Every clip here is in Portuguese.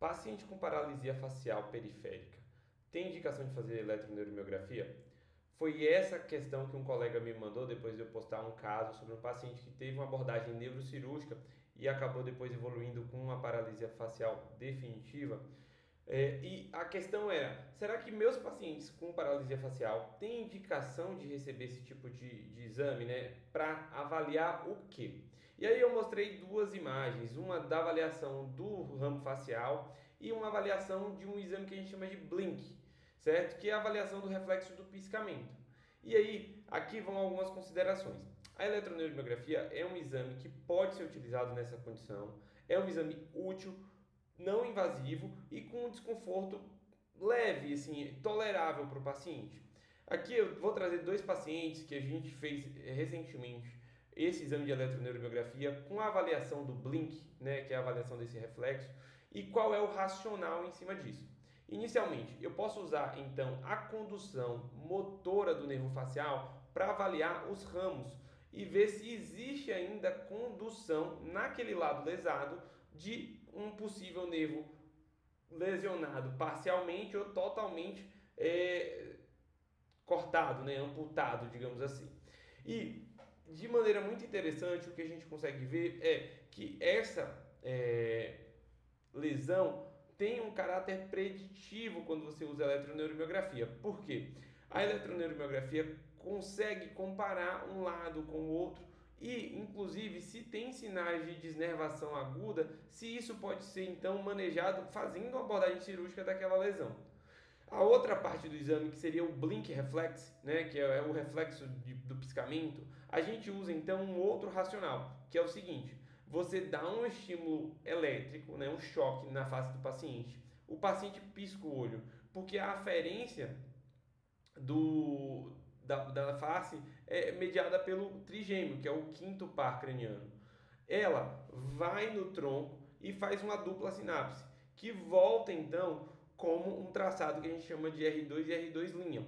Paciente com paralisia facial periférica, tem indicação de fazer eletroneuromiografia? Foi essa questão que um colega me mandou depois de eu postar um caso sobre um paciente que teve uma abordagem neurocirúrgica e acabou depois evoluindo com uma paralisia facial definitiva. E a questão era, será que meus pacientes com paralisia facial têm indicação de receber esse tipo de exame, né, para avaliar o quê? E aí eu mostrei duas imagens, uma da avaliação do ramo facial e uma avaliação de um exame que a gente chama de Blink, certo? Que é a avaliação do reflexo do piscamento. E aí, aqui vão algumas considerações. A eletroneuromiografia é um exame que pode ser utilizado nessa condição, é um exame útil, não invasivo e com um desconforto leve, assim, tolerável para o paciente. Aqui eu vou trazer dois pacientes que a gente fez recentemente esse exame de eletroneuromiografia com a avaliação do Blink, né, que é a avaliação desse reflexo, e qual é o racional em cima disso. Inicialmente, eu posso usar então a condução motora do nervo facial para avaliar os ramos e ver se existe ainda condução naquele lado lesado de um possível nervo lesionado parcialmente ou totalmente cortado, né, amputado, digamos assim. E de maneira muito interessante, o que a gente consegue ver é que essa lesão tem um caráter preditivo quando você usa a eletroneuromiografia. Por quê? A eletroneuromiografia consegue comparar um lado com o outro e, inclusive, se tem sinais de desnervação aguda, se isso pode ser então manejado fazendo uma abordagem cirúrgica daquela lesão. A outra parte do exame, que seria o blink reflex, né, que é o reflexo do piscamento, a gente usa então um outro racional, que é o seguinte: você dá um estímulo elétrico, né, um choque na face do paciente, o paciente pisca o olho, porque a aferência da face é mediada pelo trigêmeo, que é o quinto par craniano. Ela vai no tronco e faz uma dupla sinapse, que volta então como um traçado que a gente chama de R2 e R2'.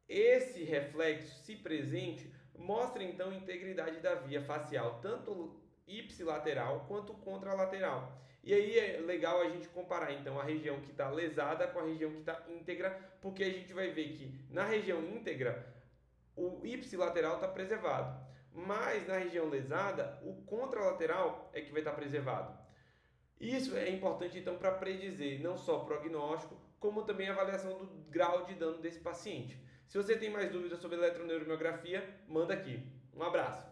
Esse reflexo, se presente, mostra então a integridade da via facial, tanto ipsilateral quanto contralateral. E aí é legal a gente comparar então a região que está lesada com a região que está íntegra, porque a gente vai ver que na região íntegra o ipsilateral está preservado, mas na região lesada o contralateral é que vai estar preservado. Isso é importante então para predizer não só prognóstico, como também a avaliação do grau de dano desse paciente. Se você tem mais dúvidas sobre eletroneuromiografia, manda aqui. Um abraço.